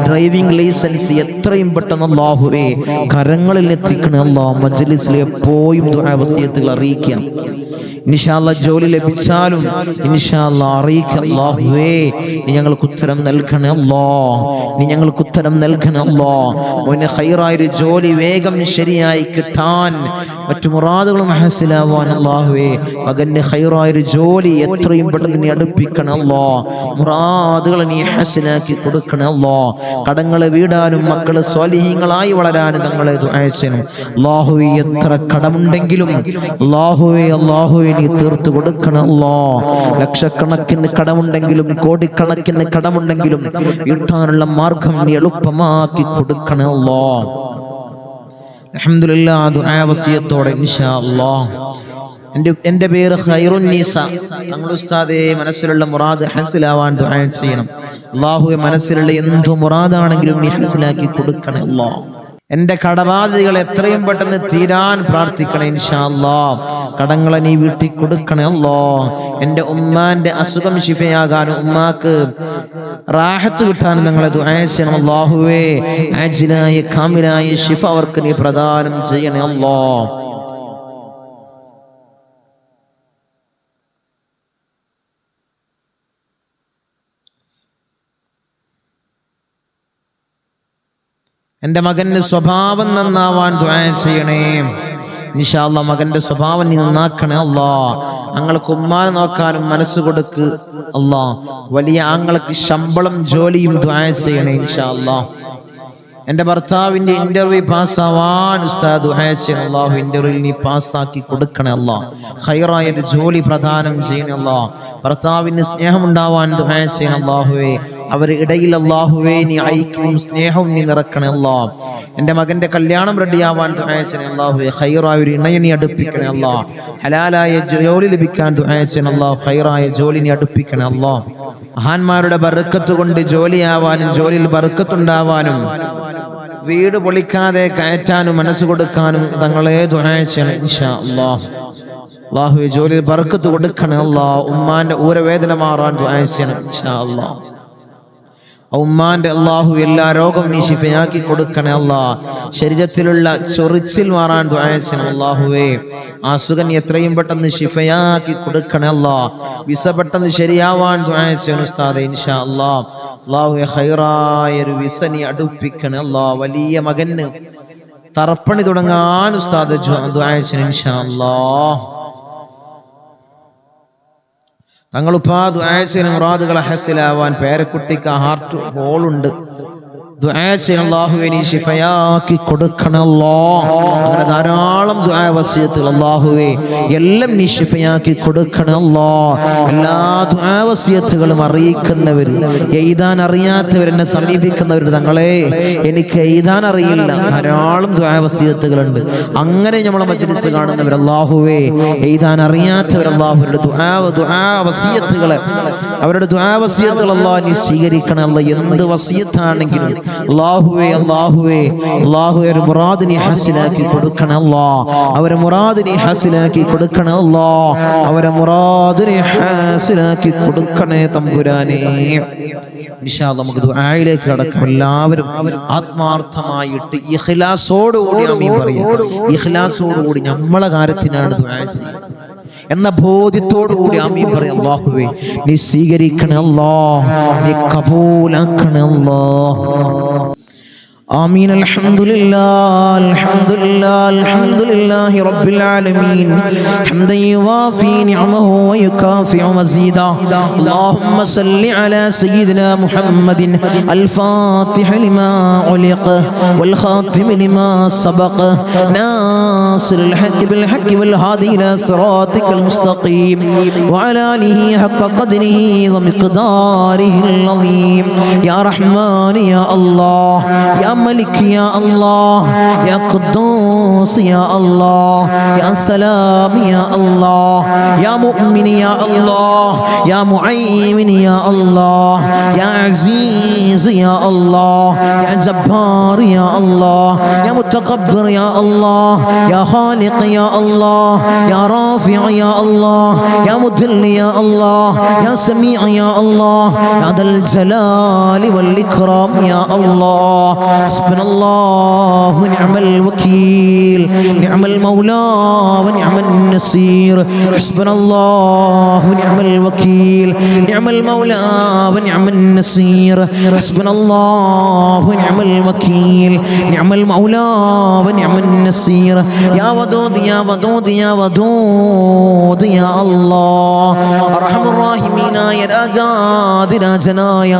ഡ്രൈവിംഗ് ലൈസൻസ് എത്രയും പെട്ടെന്ന് അല്ലാഹുവേ കരങ്ങളിൽ എത്തിക്കണേ അല്ലാഹ്. മജ്ലിസിൽ എപ്പോഴും ദുആവസിയത്തുകൾ അറിയിക്കാം. ഇൻഷാ അല്ലാഹ് ജോലി ലഭിച്ചാലും ഇൻഷാ അല്ലാഹ് അറിയിക്കുക. അല്ലാഹുവേ, നീ ഞങ്ങൾക്ക് ഉത്തരം നൽകണേ അല്ലാഹ്, നീ ഞങ്ങൾക്ക് ഉത്തരം നൽകണേ അല്ലാഹ്. മോനെ ഖൈറായൊരു ജോലി വേഗം ശരിയായി കിട്ടാൻ, മറ്റു മുറാദുകളും ഹാസിലാവാൻ അല്ലാഹുവേ മകന് ഖൈറായൊരു ജോലി എത്രയും പെട്ടെന്ന് നീ അടുപ്പിക്കണേ അല്ലാഹ്. മുറാദുകൾ നീ ഹാസിലാക്കി കൊടുക്കണേ അല്ലാഹ്. കടങ്ങളെ വീടാനും മക്കള് സ്വാലിഹീങ്ങളായി വളരാനും തങ്ങളെ ദുആ ചെയ്യണം. അല്ലാഹുവേ, എത്ര കടമുണ്ടെങ്കിലും അല്ലാഹുവേ നീ തീർത്തു കൊടുക്കണം അല്ലാഹ്. ലക്ഷക്കണക്കിന് കടമുണ്ടെങ്കിലും കോടിക്കണക്കിന് കടമുണ്ടെങ്കിലും വീട്ടാനുള്ള മാർഗം നീ എളുപ്പമാക്കി കൊടുക്കണം അല്ലാഹ്. അൽഹംദുലില്ലാഹ്, ദുആ വസിയത്തോടെ ഇൻഷാ അല്ലാഹ്. എൻ്റെ പേര് ഖൈറുന്നീസ. തങ്ങൾ ഉസ്താദേ, മനസ്സിലുള്ള മുറാദ് ഹസിലാവാൻ ദുആ ചെയ്യണം. അല്ലാഹുവേ, മനസ്സിലുള്ള എന്ത് മുറാദാണെങ്കിലും നീ ഹസിലാക്കി കൊടുക്കണം അല്ലാഹ്. എൻ്റെ കടബാധ്യതകൾ എത്രയും പെട്ടെന്ന് തീരാൻ പ്രാർത്ഥിക്കണേ ഇൻഷാ അല്ലാഹ്. കടങ്ങളെ നീ വീട്ടിൽ കൊടുക്കണേ അല്ലാഹ്. എൻ്റെ ഉമ്മാന്റെ അസുഖം ശിഫയാകാനും ഉമ്മാക്ക് റാഹത്ത് കിട്ടാനും ഞങ്ങളെ ദുആ ചെയ്യണം അല്ലാഹുവേ. ആജിലായ കാമിലായ ശിഫ അവർക്ക് നീ പ്രദാനം ചെയ്യണേ അല്ലാഹ്. എൻ്റെ മകന് സ്വഭാവം നന്നാവാൻ ദുആ ചെയ്യണേ. ഇൻഷാ അല്ലാഹ് മകന്റെ സ്വഭാവം നീ നന്നാക്കണേ അല്ലാഹ്. ഞങ്ങൾക്ക് ഉമ്മാനെ നോക്കാനും മനസ്സ് കൊടുക്ക് അല്ലാഹ്. വലിയ ആങ്ങൾക്ക് ശമ്പളം ജോലിയും ദുആ ചെയ്യണേ ഇൻഷാ അല്ലാഹ്. എൻ്റെ ഭർത്താവിൻ്റെ ഇന്റർവ്യൂ പാസ്സാവാൻ ഉസ്താദ് ദുആ ചെയ്യണം അല്ലാഹു. ഇന്റർവ്യൂവിൽ നീ പാസ്സാക്കി കൊടുക്കണേ അല്ലാഹ്. ഖൈറായ ഒരു ജോലി പ്രദാനം ചെയ്യണേ അല്ലാഹ്. ഭർത്താവിന് സ്നേഹമുണ്ടാവാൻ ദുആ ചെയ്യണം അല്ലാഹുവേ. അവർ ഇടയിൽ അല്ലാഹുവേ നീ ഐക്യവും സ്നേഹവും നീ നിറക്കണേ അല്ലാഹ്. എൻ്റെ മകൻ്റെ കല്യാണം റെഡിയാവാൻ ദുആ ചെയ്യണം അല്ലാഹുവേ. ഖൈറായ ഒരു ഇണയെ നീ അടുപ്പിക്കണേ അല്ലാഹ്. ഹലാലായ ജോലി ലഭിക്കാൻ ദുആ ചെയ്യണം അല്ലാഹ്. ഖൈറായ ജോലി നീ അടുപ്പിക്കണേ അല്ലാഹ്. മഹാന്മാരുടെ ബർക്കത്ത് കൊണ്ട് ജോലിയാവാനും ജോലിയിൽ ബർക്കത്തുണ്ടാവാനും വീട് പൊളിക്കാതെ കയറ്റാനും മനസ്സ് കൊടുക്കാനും തങ്ങളെ ദുആ ചെയ്യണം ഇൻഷാ അല്ലാഹ്. അല്ലാഹുവേ ജോലിയിൽ ബർക്കത്ത് കൊടുക്കണേ അല്ലാഹ്. ഉമ്മാന്റെ ഊരവേദന മാറാൻ ദുആ ചെയ്യണം ഇൻഷാ അല്ലാഹ്. ഉമ്മാന്റെ അല്ലാഹു എല്ലാ രോഗവും നീ ശിഫയാക്കി കൊടുക്കണേ അല്ലാഹ്. ശരീരത്തിലുള്ള ചൊറിച്ചിൽ മാറാൻ ദുആ ചെയ്യണം അല്ലാഹുവേ. അസുഖം എത്രയും പെട്ടെന്ന് ശിഫയാക്കി കൊടുക്കണേ അല്ലാഹ്. വിസ പെട്ടെന്ന് ശരിയാവാൻ ദുആ ചെയ്യണം ഉസ്താദേ ഇൻഷാ അല്ലാഹ്. അല്ലാഹുവേ ഖൈറായ ഒരു വിസ നീ അടുപ്പിക്കണേ അല്ലാഹ്. വലിയ മകന് തറപ്പണി തുടങ്ങാൻ ഉസ്താദ് ദുആ ചെയ്യണം ഇൻഷാ അല്ലാഹ്. തങ്ങൾ ഉപാദുആസിന് മുറാദുകളെ ഹസിലാവാൻ പേരക്കുട്ടിക്ക് ഹാർട്ട് ഹോളുണ്ട്. ദുആ ചെയ്യണം അല്ലാഹുവേ നീ ശിഫയാക്കി കൊടുക്കണേ അല്ലാഹ്. അങ്ങനെ ധാരാളം ദുആ വസിയത്തുകൾ അല്ലാഹുവേ എല്ലാം നീ ശിഫയാക്കി കൊടുക്കണേ അല്ലാഹ്. എല്ലാ ദുആ വസിയത്തുകളും അറിയിക്കുന്നവർ, എഴുതാൻ അറിയാത്തവർ, എന്നെ സമീപിക്കുന്നവർ, തങ്ങളെ എനിക്ക് എഴുതാൻ അറിയില്ല, ധാരാളം ദുആ വസിയത്തുകളുണ്ട്. അങ്ങനെ നമ്മളെ മജ്ലിസ് കാണുന്നവർ അല്ലാഹുവേ എഴുതാൻ അറിയാത്തവർ അല്ലാഹുവിന്റെ ദുആ വസിയത്തുകളെ, അവരുടെ ദുആ വസിയത്തുകൾ അല്ലാഹ് നീ സ്വീകരിക്കണേ അല്ലാഹ്. എന്ത് വസിയത്താണെങ്കിലും അല്ലാഹുവേ അല്ലാഹുവേ അല്ലാഹുവേ ഒരു മുറാദ് നീ ഹാസിലാക്കി കൊടുക്കണേ അല്ലാഹ്. അവരെ മുറാദ് നീ ഹാസിലാക്കി കൊടുക്കണേ അല്ലാഹ്. അവരെ മുറാദ് നീ ഹാസിലാക്കി കൊടുക്കണേ തമ്പുരാനേ. ഇൻഷാ അല്ലാഹ് നമുക്ക് ദുആയിലേക്ക് കടക്കാം. എല്ലാവരും ആത്മാർത്ഥമായിട്ട് ഇഖ്ലാസോടുകൂടി ആമീൻ പറയാം. ഇഖ്ലാസോടുകൂടി നമ്മളെ കാര്യത്തിനാണ് ദുആ ചെയ്യുന്നത് എന്ന ബോധ്യത്തോടുകൂടി ആമീൻ പറയാം. അല്ലാഹുവേ നീ സ്വീകരിക്കണേ അല്ലാഹ്, നീ കബൂലാക്കണേ അല്ലാഹ്. آمين. الحمد لله الحمد لله الحمد لله رب العالمين حمدا يوافي نعمه ويكافئ مزيدا. اللهم صل على سيدنا محمد الفاتح لما علق والخاتم لما سبق ناصر الحق بالحق والهادي إلى صراطك المستقيم وعلى آله حق قدره ومقداره العظيم. يا رحمن يا الله، يا ملك يا الله، يا قدوس يا الله، يا سلام يا الله، يا مؤمن يا الله، يا معين يا الله، يا عزيز يا الله، يا جبار يا الله، يا متكبر يا الله، يا خالق يا الله، يا رافع يا الله، يا مذل يا الله، يا سميع يا الله، يا ذا الجلال والإكرام يا الله. حسبنا الله ونعم الوكيل، نعم المولى ونعم النصير. حسبنا الله ونعم الوكيل، نعم المولى ونعم النصير. حسبنا الله ونعم الوكيل، نعم المولى ونعم النصير. يا ودود يا ودود يا ودود يا الله. أرحم الراحمين يا راجاد راجناയ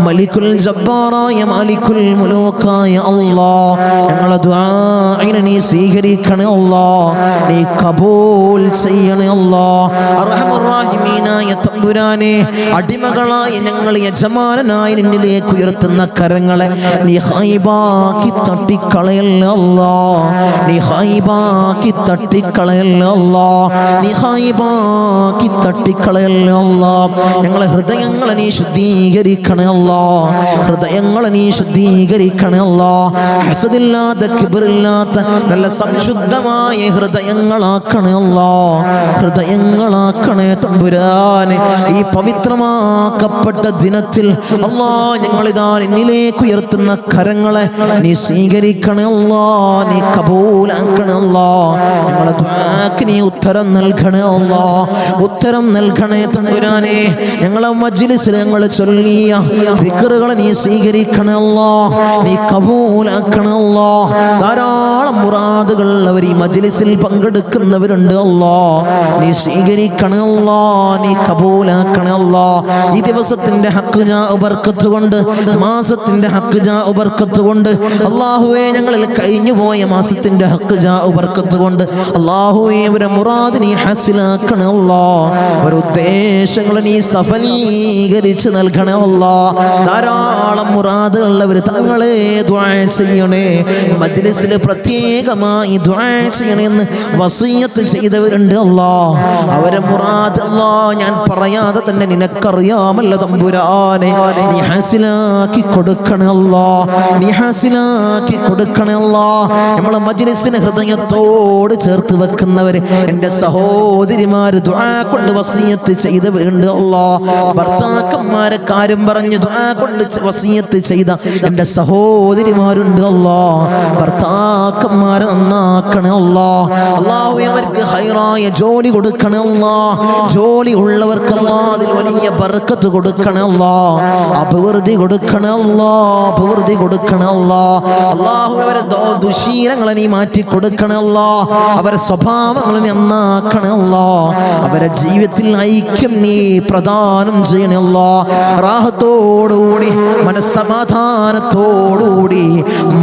മലിക്കുൽ ജബ്ബാറായ മലിക്കുൽ മുലൂക്കായ അല്ലാഹ് ഞങ്ങളുടെ ദുആഇനെ നീ സ്വീകരിക്കണേ അല്ലാഹ്, നീ കബൂൽ ചെയ്യണേ അല്ലാഹ്. അർഹമർ റഹീമീനായ തമ്പുരാനെ അടിമകളായ ഞങ്ങൾ യജമാനനായ നിന്നിലേക്ക് ഉയർത്തുന്ന കരങ്ങളെ നീ ഖൈബാക്കി തട്ടിക്കളയല്ലേ അല്ലാഹ്, നീ ഖൈബാക്കി തട്ടിക്കളയല്ലേ അല്ലാഹ്, നീ ഖൈബാക്കി തട്ടിക്കളയല്ലേ അല്ലാഹ്. ഞങ്ങളെ ഹൃദയങ്ങളെ നീ ശുദ്ധീകരിക്കണേ അല്ലാഹ്, ഹൃദയങ്ങളെ നീ ശുദ്ധീകരിക്കണേ അല്ലാഹ്. ഹസദില്ലാത്ത കിബ്റില്ലാത്ത നല്ല സംശുദ്ധമായ ഹൃദയങ്ങളാക്കണേ അല്ലാഹ്, ഹൃദയങ്ങളാക്കണേ തമ്പുരാനെ. ഈ പവിത്രമാക്കപ്പെട്ട ദിനത്തിൽ അല്ലാഹ് ഞങ്ങളിതാ നിന്നിലേക്ക് ഉയർത്തുന്ന കരങ്ങളെ നീ സ്വീകരിക്കണേ അല്ലാഹ്, നീ കബൂലാക്കണേ അല്ലാഹ്. ഞങ്ങളുടെ ദുആക്ക് നീ ഉത്തരം നൽകണേ അല്ലാഹ്, ഉത്തരം നൽകണേ തമ്പുരാനെ. ഞങ്ങളെ മജ്ലിസിൽ ഞങ്ങൾ ചൊല്ലിയ ദിക്റുകളെ നീ സ്വീകരിക്കണേ അല്ലാഹ്, നീ കബൂലാക്കണേ അല്ലാഹ്. ധാരാളം മുറാദുകൾ അവർ ഈ മജ്ലിസിൽ പങ്കെടുക്കുന്നവരുണ്ട് അല്ലാഹ്. നീ സ്വീകരിക്കണേ അല്ലാഹ്, നീ കബൂലാക്കണേ അല്ലാഹ്. ഈ ദിവസത്തിന്റെ ഹക്ക് ജാ ബർക്കത്ത് കൊണ്ട്, മാസത്തിന്റെ ഹക്ക് ജാ ബർക്കത്ത് കൊണ്ട് അല്ലാഹുവേ, ഞങ്ങളിൽ കഴിഞ്ഞു പോയ മാസത്തിന്റെ ഹക്ക് ജാ ബർക്കത്ത് കൊണ്ട് അല്ലാഹുവേ, അവരെ മുറാദ് നീ ഹസിലാക്കണേ അല്ലാഹ്. അവരുടെ ഉദ്ദേശങ്ങൾ നീ സഫലീകരിച്ച് നൽകണേ അല്ലാഹ്. ധാരാളം മുറാദുള്ളവർ തങ്ങളെ ദുആ ചെയ്യണേ, മജ്ലിസിൽ പ്രത്യേകമായി ദുആ ചെയ്യണേ എന്ന് വസിയത്ത് ചെയ്തവരുണ്ട് അല്ലാഹ്. അവരെ മുറാദ് അല്ലാഹ് ഞാൻ പറയാതെ തന്നെ നിനക്കറിയാമല്ലോ തമ്പുരാനെ, നീ ഹാസിലാക്കി കൊടുക്കണേ അല്ലാഹ്, നീ ഹാസിലാക്കി കൊടുക്കണേ അല്ലാഹ്. നമ്മളെ മജ്ലിസിനെ ഹൃദയത്തോട് ചേർത്ത് വെക്കുന്നവര് എൻ്റെ സഹോദരിമാര് ദുആ കൊണ്ട് വസിയത്ത് ചെയ്തവരുണ്ട് അല്ലാഹ്. ഭർത്താക്കന്മാരെ കാര്യം പറഞ്ഞ് ദുആ കൊണ്ട് വസിയത്ത് ചെയ്ത എൻ്റെ സഹോദരിമാരുണ്ട് അല്ലാഹ്. ഭർത്താക്കന്മാരെ നന്നാക്കണേ അല്ലാഹ്. അല്ലാഹു അവർക്ക് ഹൈറായ ജോലി കൊടുക്കണേ അല്ലാഹ്. ജോലി ഉള്ളവർക്ക് അല്ലാഹ് അതിൽ വലിയ ബർക്കത്ത് കൊടുക്കണേ അല്ലാഹ്. അഭിവൃദ്ധി കൊടുക്കണേ അല്ലാഹ്, അഭിവൃദ്ധി കൊടുക്കണേ അല്ലാഹ്. അല്ലാഹു അവരെ ദുശീലങ്ങളെ നീ മാറ്റി കൊടുക്കണേ അല്ലാഹ്. അവരെ സ്വഭാവങ്ങളെ നീ നന്നാക്കണേ അല്ലാഹ്. അവരെ ജീവിതത്തിൽ ഐക്യം നീ പ്രദാനം ചെയ്യണേ അല്ലാഹ്. റാഹത്തോടുകൂടി മനസ്സമാധാനത്തോടുകൂടി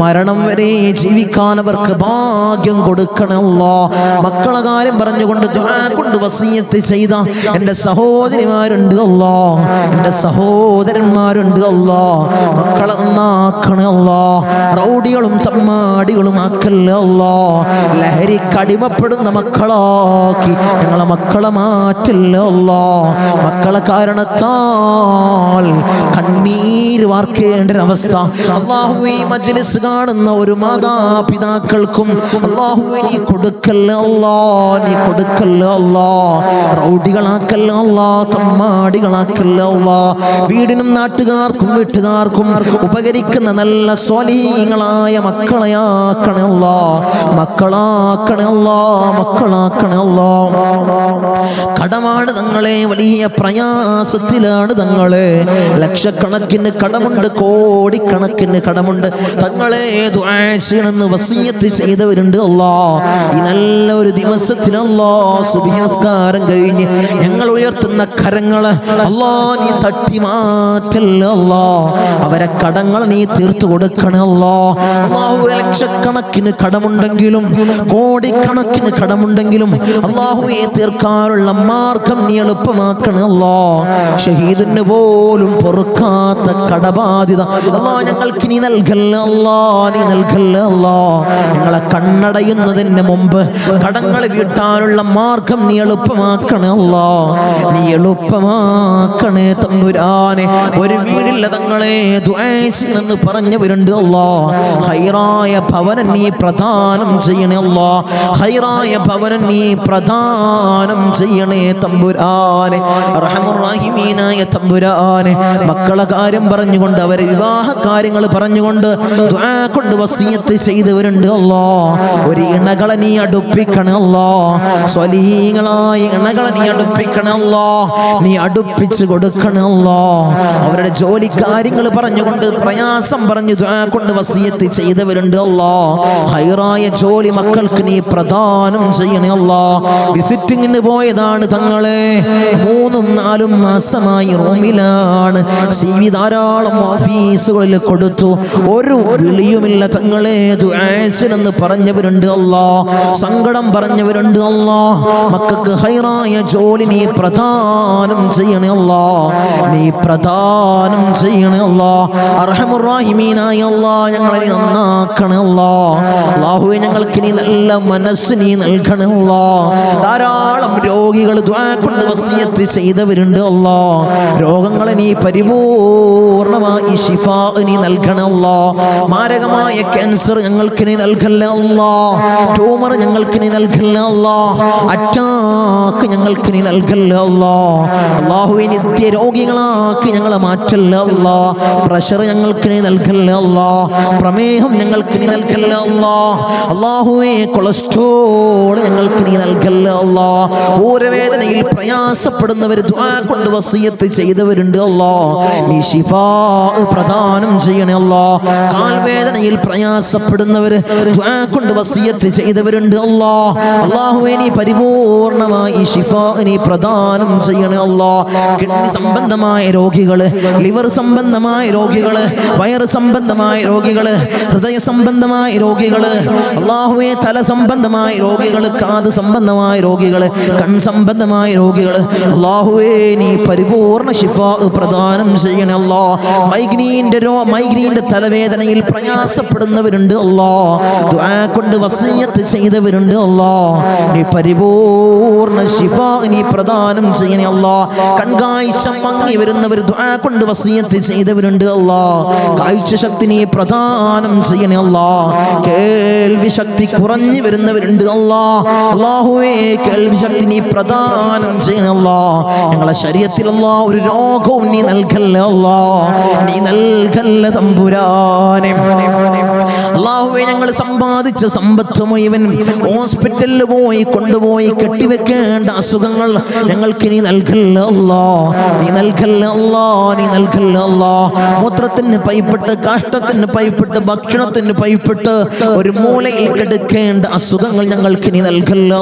മരണം വരെ ജീവിക്കാൻ അവർക്ക് ഭാഗ്യം കൊടുക്കണേ അല്ലാഹ്. മക്കളെ കാര്യം പറഞ്ഞുകൊണ്ട് ദുആ കൊണ്ട് വസിയത്ത് ചെയ്ത എൻ്റെ സഹോദരിമാരുണ്ട് അല്ലാഹ്, എൻ്റെ സഹോദരന്മാരുണ്ട് അല്ലാഹ്. മക്കളെ നന്നാക്കണേ അല്ലാഹ്. റൗഡികളും തമ്മാടികളും ആക്കല്ലേ അല്ലാഹ്. ലഹരിക്കടിമപ്പെടുന്ന മക്കളാക്കി ഞങ്ങളെ മക്കളെ മാറ്റില്ല അല്ലാഹ്. മക്കളെ കാരണത്താൽ കണ്ണീര് വാർക്കേണ്ട ഒരവസ്ഥ അല്ലാഹുവേ, ഈ മജ്ലിസ് കാണുന്ന ഒരു മാതാപിതാക്കൾക്കും അല്ലാഹുവേ നീ കൊടുക്കല്ലേ അല്ലാഹ്, നീ കൊടുക്കല്ലേ അല്ലാഹ്. റൗഡികളാക്കല്ലേ അല്ലാഹ്, തമ്മാടികളാക്കല്ലേ അല്ലാഹ്. വീടിനും നാട്ടുകാർക്കും വീട്ടുകാർക്കും ഉപകരിക്കുന്ന നല്ല സ്വാലിഹീങ്ങളായ മക്കളെയാക്കണേ അല്ലാഹ്, മക്കളാക്കണേ അല്ലാഹ്, മക്കളാക്കണേ അല്ലാഹ്. കടമാണ് തങ്ങളെ, വലിയ പ്രയാസത്തിലാണ് തങ്ങളെ. ലക്ഷക്കണക്കിന് കടമുണ്ട്, കോടിക്കണക്കിന് കടമുണ്ട്. തങ്ങളെ ദുആ ചെയ്യണമെന്ന് വസിയത്ത് ചെയ്തവരുണ്ട് അല്ലാഹ്. ഈ നല്ല ഒരു ദിവസത്തിൽ അല്ലാഹ് സുബ്ഹി നിസ്കാരം കഴിഞ്ഞ് ഞങ്ങൾ ഉയർത്തുന്ന കരങ്ങള് അല്ലാഹ് നീ തട്ടി മാറ്റല്ലേ അല്ലാഹ്. അവരെ കടങ്ങൾ നീ തീർത്തു കൊടുക്കണേ അല്ലാഹ്. അല്ലാഹു ലക്ഷക്കണക്കിന് കടമുണ്ടെങ്കിലും കോടിക്കണക്കിന് കടമുണ്ടെങ്കിലും അല്ലാഹുവേ തീർക്കാനുള്ള മാർഗം നീ എളുപ്പമാക്കണേ അല്ലാഹ്. ഷഹീദിന് പോലും പൊറുക്കാത്ത കടബാധ്യത അല്ലാഹ് ഞങ്ങൾക്ക് നീ നൽകല്ലേ അല്ലാഹ്, നീ നൽകല്ലേ അല്ലാഹ്. ഞങ്ങളെ കണ്ണടയുന്നതിന് മുമ്പ് കടങ്ങൾ വീട്ടാനുള്ള മാർഗം നീ എളുപ്പമാക്കണേ അല്ലാഹ്, നീ എളുപ്പമാക്കണേ തമ്പുരാനെ. ഒരു വീടില്ല തങ്ങളെ ദുആ ചെയ്യണമെന്ന് പറഞ്ഞവരുണ്ട് അല്ലാഹ്. ഹൈറായ ഭവനം നീ പ്രദാനം ചെയ്യണേ അല്ലാഹ്, ഹൈറായ ഭവനം നീ പ്രദാനം ചെയ്യണേ തമ്പുരാനെ, അർഹമുർ റഹീമീനായ തമ്പുരാനെ. മക്കളെ കാര്യം പറഞ്ഞുകൊണ്ട് അവരെ വിവാഹ കാര്യങ്ങൾ പറഞ്ഞുകൊണ്ട് ദുആ കൊണ്ട് വസിയത്ത് ചെയ്തവരുണ്ട് അല്ലാഹ്. ഒരു ഇണകളെ നീ അടുപ്പിക്കണേ അല്ലാഹ്, സ്വലീഹീങ്ങളായ ഇണകളെ നീ അടുപ്പിക്കണേ അല്ലാഹ്, നീ അടുപ്പിച്ച് കൊടുക്കണേ അല്ലാഹ്. അവരുടെ ജോലി കാര്യങ്ങൾ പറഞ്ഞുകൊണ്ട് പ്രയാസം പറഞ്ഞു ദുആ കൊണ്ട് വസിയത്ത് ചെയ്തവരുണ്ട് അല്ലാഹ്. ഹൈറായ ജോലി മക്കൾക്ക് നീ പ്രദാനം ചെയ്യണേ അല്ലാഹ്. വിസിറ്റിങ്ങിന് പോയതാണ് തങ്ങളെ, 3-4 മാസമായി റൂമിലാണ്. CV ധാരാളം ഓഫീസുകളിൽ കൊടുത്തു, ഒരു വിളിയുമില്ല തങ്ങളെ. ദുആ ചെയ്യണമെന്ന് പറഞ്ഞവരുണ്ട് അല്ലാഹ്, സങ്കടം പറഞ്ഞവരുണ്ട് അല്ലാഹ്. മക്കൾക്ക് ഹൈറായ ജോലി നീ പ്രദാനം ചെയ്യണേ അല്ലാഹ്, നീ പ്രദാനം ചെയ്യണേ അല്ലാഹ്. അർഹമുർ റഹീമീനായ അല്ലാഹ് ഞങ്ങളെ നന്നാക്കണേ അല്ലാഹ്. അല്ലാഹുവേ ഞങ്ങൾക്ക് നീ നല്ല മനസ്സ് നീ നൽകണേ അല്ലാഹ്. ധാരാളം രോഗികൾ ദുആ കൊണ്ട് വസിയത്ത് ചെയ്തവരുണ്ട് അല്ലാഹ്. രോഗങ്ങളെ നീ പരിപൂർണമായി ശിഫാ നീ നൽകണേ അല്ലാഹ്. മാരകമായ ക്യാൻസർ ഞങ്ങൾക്ക് നീ നൽകല്ലേ അല്ലാഹ്. ട്യൂമർ ഞങ്ങൾക്ക് നീ നൽകല്ലേ അല്ലാഹ്. അറ്റാക്ക് ഞങ്ങൾക്ക് നീ നൽകല്ലേ അല്ലാഹ്. അല്ലാഹുവേ നിത്യ രോഗികളാക്കി ഞങ്ങളെ മാറ്റല്ലേ അല്ലാഹ്. പ്രഷർ ഞങ്ങൾക്ക് നീ നൽകല്ലേ അല്ലാഹ്. പ്രമേഹം ഞങ്ങൾക്ക് നീ നൽകല്ലേ അല്ലാഹ്. അല്ലാഹുവേ കൊളസ്ട്രോൾ ഞങ്ങൾക്ക് നീ നൽകല്ലേ അല്ലാഹ്. ഊരവേദനയിൽ പ്രയാസപ്പെടുന്നവർ ദുആ കൊണ്ട് വസിയത്ത് ചെയ്തവരുണ്ട് അല്ലാഹ്. നീ ശിഫാ പ്രദാനം ചെയ്യണേ അല്ലാഹ്. കാൽവേദനയിൽ പ്രയാസപ്പെടുന്നവര് ദുആ കൊണ്ട് വസിയത്ത് ചെയ്തവരുണ്ട് അല്ലാഹുവേ നീ പരിപൂർണമായി ശിഫാ നീ പ്രദാനം ചെയ്യണേ കിഡ്നി സംബന്ധമായ രോഗികള്, ലിവർ സംബന്ധമായ രോഗികള്, വയറ് സംബന്ധമായ രോഗികള്, ഹൃദയ സംബന്ധമായ രോഗികള്, അല്ലാഹുവേ തല സംബന്ധമായ രോഗികള്, കാത് സംബന്ധമായ രോഗികള്, കൺ സംബന്ധമായ രോഗികള്, അല്ലാഹുവേ നീ പരിപൂർണ ശിഫാ പ്രദാനം ചെയ്യണേ മൈഗ്രീന്റെ തലവേദനയിൽ പ്രയാസപ്പെടുന്നവരുണ്ട് ദുആ കൊണ്ട് വസിയത്ത് ചെയ്തവരുണ്ട് നീ പരിപൂർണ ശിഫാ നീ പ്രദാനം ചെയ്യണേ കൺകാഴ്ച മങ്ങി വരുന്നവർ ദുആ കൊണ്ട് വസിയത്ത് ചെയ്തവരുണ്ട് കാഴ്ച ശക്തി നീ പ്രദാനം ചെയ്യണേ കേൾവി ശക്തി കുറഞ്ഞു വരുന്നവരുണ്ട് അല്ലാഹുവേ കേൾവി ശക്തി നീ പ്രദാനം ചെയ്യണേ ഞങ്ങളെ ശരീരത്തിൽ ഒരു രോഗവും നീ നൽകല്ലേ നീ നൽകല്ല തമ്പുരാനെ. അല്ലാഹുവേ ഞങ്ങൾ സമ്പാദിച്ച സമ്പത്ത് മുഴുവൻ ഹോസ്പിറ്റലിൽ പോയി കൊണ്ടുപോയി കെട്ടിവെക്കേണ്ട അസുഖങ്ങൾ ഞങ്ങൾക്ക് നീ നൽകല്ല നീ നൽകല്ല നീ നൽകല്ല മൂത്രത്തിന് പൈപ്പിട്ട്, കാഷ്ടത്തിന് പൈപ്പിട്ട്, ഭക്ഷണത്തിന് പൈപ്പിട്ട് ഒരു മൂലയിൽ കിടക്കേണ്ട അസുഖങ്ങൾ ഞങ്ങൾക്ക് നീ നൽകല്ല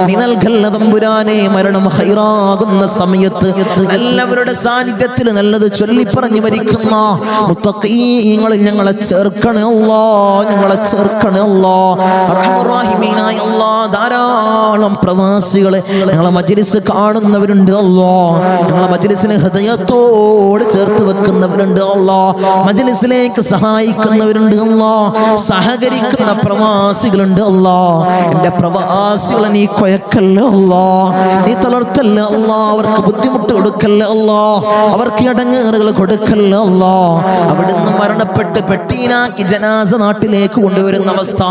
നീ നൽകല്ല തമ്പുരാനെ. മരണം ഹൈറാകുന്ന സമയത്ത് എല്ലാവരുടെ സാന്നിധ്യത്തിൽ നല്ലത് ചൊല്ലിപ്പറഞ്ഞു മരിക്കുന്ന മുത്തഖീങ്ങളിൽ ഞങ്ങളെ ചേർക്കണേ ഞങ്ങളെ ചേർക്കണേ റഹ്മാനായ അല്ലാഹ്. ധാരാളം പ്രവാസികളെ ഞങ്ങളെ മജ്ലിസ് കാണുന്നവരുണ്ട് ഞങ്ങളെ മജ്ലിസിനെ ഹൃദയത്തോട് ചേർത്ത് വെക്കുന്നവരുണ്ട് മജ്ലിസിലേക്ക് സഹായിക്കുന്നവരുണ്ട് സഹകരിക്കുന്ന പ്രവാസികളുണ്ട് എന്റെ പ്രവാസികളെ നീ കൊയക്കല്ല നീ തളർത്തല്ല അവർക്ക് ബുദ്ധിമുട്ട് കൊടുക്കല്ല അവർക്ക് ഇടങ്ങേറുകൾ കൊടുക്കല്ല അവിടുന്ന് മരണപ്പെട്ട് പെട്ടീനാക്കി ജനാസ നാട്ടിലേക്ക് കൊണ്ടുവരുന്ന അവസ്ഥ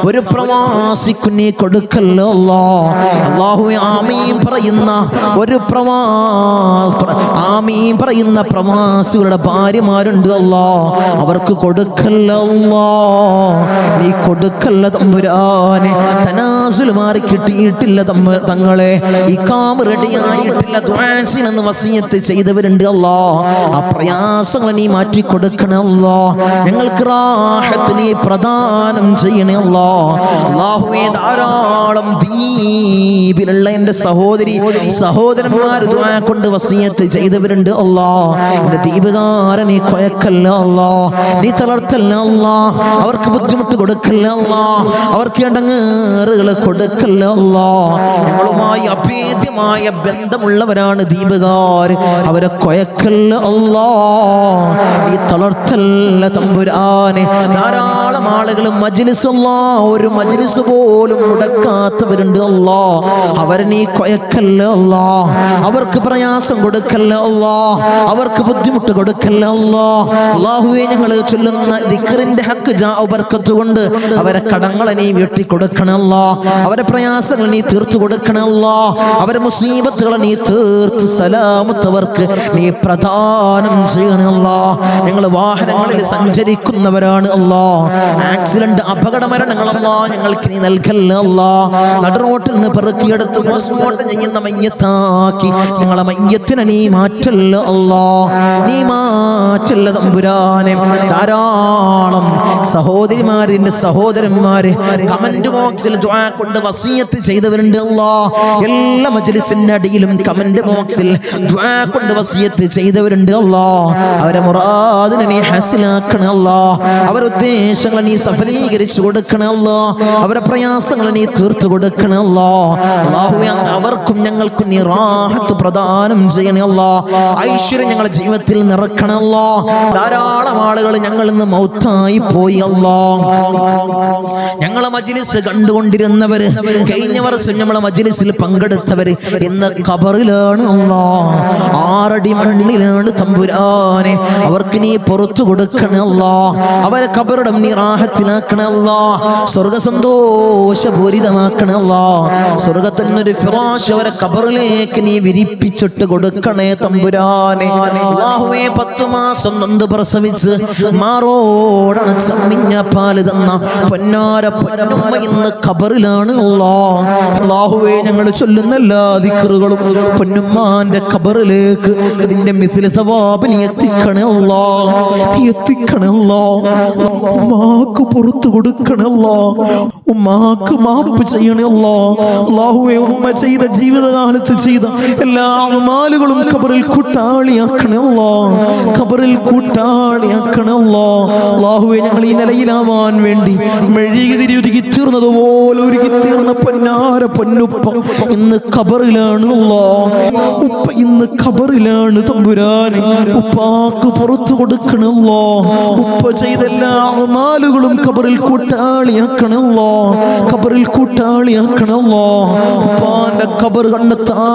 ഒരു പ്രവാസിക്കു നീ കൊടുക്കല്ല അല്ലാഹുവേ ആമീൻ പറയുന്ന ഒരു ആമീൻ പറയുന്ന പ്രവാസികളുടെ ഭാര്യമാരുണ്ട് അവർക്ക് കൊടുക്കല്ല നീ കൊടുക്കല്ല തമ്പുരാനെ. തനാസുൽ മാറി കിട്ടിയിട്ടില്ല തങ്ങളെ, ഇഖാമ റെഡിയായിട്ടില്ല, ദുആസിനെന്ന് വസിയത്ത് ചെയ്തവരുണ്ട് ആ പ്രയാസങ്ങൾ നീ മാറ്റി കൊടുക്കണേ ഞങ്ങൾക്ക് റാഹത്ത് നീ പ്രദാനം ചെയ്യണേ അല്ലാഹുവേ. ധാരാളം ദ്വീപിലുള്ള എൻ്റെ സഹോദരന്മാർ ദുആ കൊണ്ട് വസിയത്ത് ചെയ്തവരുണ്ട് എൻ്റെ ദ്വീപുകാരൻ നീ കൊയക്കല്ല നീ തളർത്തല്ല അവർക്ക് ബുദ്ധിമുട്ട് കൊടുക്കല്ല അവർക്ക് ഇടങ്ങേറുകൾ കൊടുക്കല്ല ഞങ്ങളുമായി അഭേദ്യമായ ബന്ധമുള്ളവരാണ് ദ്വീപുകാർ, അവരെ കൊയക്കല്ല നീ തളർത്തല്ല തമ്പുരാനെ. ധാരാളം ആളുകൾ മജ്ലിസ് ഒരു മജ്ലിസ് പോലും മുടക്കാത്തവരുണ്ട് അവർ നീ കൊയക്കല്ല അവർക്ക് പ്രയാസം കൊടുക്കല്ല അവർക്ക് ബുദ്ധിമുട്ട് കൊടുക്കല്ല അല്ലാഹുവേ. ഞങ്ങൾ ചൊല്ലുന്ന ദിക്റിന്റെ ഹക്ക് ജാഉ ബർക്കത്ത് കൊണ്ട് അവരെ കടങ്ങളെ നീ വീട്ടി കൊടുക്കണേ അവരെ പ്രയാസങ്ങൾ നീ തീർത്തു കൊടുക്കണേ അവരെ മുസീബത്തുകളെ നീ തീർത്ത് സലാമത്തവർക്ക് നീ പ്രദാനം ചെയ്യണേ ഞങ്ങൾ വാഹനങ്ങളിൽ സഞ്ചരിക്കുന്നവരാണ് ആക്സിഡന്റ് അപകട മരണങ്ങൾ ഞങ്ങൾക്ക് നീ നൽകല്ല നടുറോട്ടിൽ നിന്ന് പെറുക്കിയെടുത്ത് പോസ്റ്റ്മോർട്ടം ചെയ്യുന്ന മയ്യത്താക്കി ഞങ്ങളെ മയ്യത്തിനെ നീ മാറ്റല്ല നീ മാറ്റല്ല തമ്പുരാനെ. ധാരാളം സഹോദരിമാരിന്റെ സഹോദരന്മാര് കമന്റ് ബോക്സിൽ ദുആ കൊണ്ട് വസിയത്ത് ചെയ്തവരുണ്ട് എല്ലാ മജ്ലിസിന്റെ അടിയിലും കമന്റ് ബോക്സിൽ ദുആ കൊണ്ട് വസിയത്ത് ചെയ്തവരുണ്ട് അവരെ മുറാദിനെ നീ ഹാസിലാക്കണേ അവരുടെ ഉദ്ദേശങ്ങൾ നീ സഫലീകരിച്ചു കൊടുക്കണേ അവരുടെ പ്രയാസങ്ങൾ നീ തീർത്തു കൊടുക്കണേ അല്ലാഹുവേ. അവർക്കും ഞങ്ങൾക്കും നീ റാഹത്ത് പ്രദാനം ചെയ്യണേ ഐശ്വര്യം ഞങ്ങളുടെ ജീവിതത്തിൽ നിറക്കണേ ധാരാളം ആളുകൾ ഞങ്ങളിൽ നിന്ന് മൗത്തായി പോയി ഞങ്ങളെ മജ്ലിസ് കണ്ടുകൊണ്ടിരുന്നവര്, കഴിഞ്ഞ വർഷം നമ്മളെ മജ്ലിസിൽ പങ്കെടുത്തവര് ഇന്ന് ഖബറിലാണ് 6 അടി മണ്ണിലാണ് തമ്പുരാനെ. അവർക്ക് നീ പുറത്തു കൊടുക്കണേ അവരെ ഖബറിടം നീ റാഹത്തിലാക്കണേ സ്വർഗ സന്തോഷപൂരിതമാക്കണേ സ്വർഗ സ്വർഗത്തിൽ ഒരു ഫിറാശ് അവരെ ഖബറിലേക്ക് നീ വിരിപ്പിച്ചിട്ട് കൊടുക്കണേ തമ്പുരാനെ. അല്ലാഹുവേ 10 മാസം നൊന്ത് പ്രസവിച്ച് മാറോടണച്ച അമ്മിഞ്ഞ പാല് തന്ന പൊന്നാര പൊന്നുമ്മ ഇന്ന് ഖബറിലാണ്. അല്ലാഹുവേ ഞങ്ങൾ ചൊല്ലുന്ന എല്ലാ ദിക്റുകളും പൊന്നുമ്മാന്റെ ഖബറിലേക്ക് അതിന്റെ മിസ്ലി സവാബ് നീ എത്തിക്കണേ അല്ലാഹ്, എത്തിക്കണേ അല്ലാഹ്. ഉമ്മാക്ക് പുറത്തു കൊടുക്കണേ അല്ലാഹ്, ഉമ്മാക്ക് മാപ്പ് ചെയ്യണേ അല്ലാഹ്. അല്ലാഹുവേ ഉമ്മ ചെയ്ത ജീവിതകാലത്ത് ചെയ്ത എല്ലാ അമാലുകളും ഖബറിൽ കൂട്ടാളിയാക്കണേ അല്ലാഹ്, ഖബറിൽ കൂട്ടാളിയാക്കണേ അല്ലാഹ്. അല്ലാഹുവേ ഞങ്ങൾ ഈ നിലയിലാവാൻ വേണ്ടി മെഴുകുതിരി ഒരുക്കി തീർന്നതുപോലെ ഒരുക്കി തീർന്ന പൊന്നാര പൊന്നുപ്പ ഇന്ന് ഖബറിലാണ് അല്ലാഹ്. ഉപ്പ ഇന്ന് ഖബറിലാണ് തമ്പുരാനെ. ഉപ്പാക്ക് പുറത്തു കൊടുക്കണേ അല്ലാഹ്. ഉപ്പ ചെയ്ത എല്ലാ അമാലുകളും ഖബറിൽ കൂട്ടാളിയാക്കണേ അല്ലാഹ്, ഖബറിൽ കൂട്ടാളിയാക്കണേ അല്ലാഹ്. ഉപ്പാന്റെ ഖബർ കണ്ടെത്താ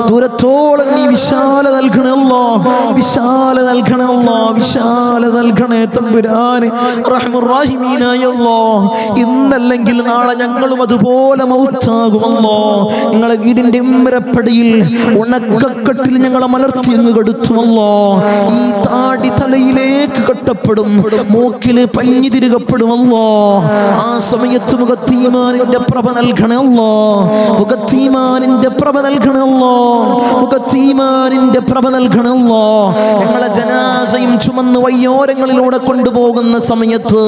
ദൂരത്തോളം നീ വിശാല നൽകണേ അല്ലാഹ്, വിശാല നൽകണേ അല്ലാഹ്, വിശാല നൽകണേ തമ്പുരാനെ. റഹ്മുർ-റഹീമീനായ അല്ലാഹ്, ഇന്നല്ലെങ്കിൽ നാളെ ഞങ്ങളും അതുപോലെ മൗത്താകും അല്ലാഹ്. ഞങ്ങളെ വീടിന്റെ ഇമ്മരപ്പടിയിൽ ഉണക്കക്കെട്ടിൽ ഞങ്ങളെ മലർത്തി അങ്ങ് കെടുത്തു അല്ലാഹ്. ഈ താടി തലയിലേക്ക് കെട്ടപ്പെടും, മൂക്കില് പഞ്ഞി തിരുകപ്പെടും അല്ലാഹ്. ആ സമയത്ത് മുഖത്തീമാനിന്റെ പ്രഭ നൽകണേ അല്ലാഹ്, മുഖത്തീമാനിന്റെ പ്രഭ നൽകണേ അല്ലാഹ്, മുഖത്തീമാനിന്റെ പ്രഭ നൽകണേ അല്ലാഹ്. ഞങ്ങളെ ജനാസയും ചുമന്ന് വയ്യോരങ്ങളിലൂടെ കൊണ്ടുപോകുന്ന സമയത്ത്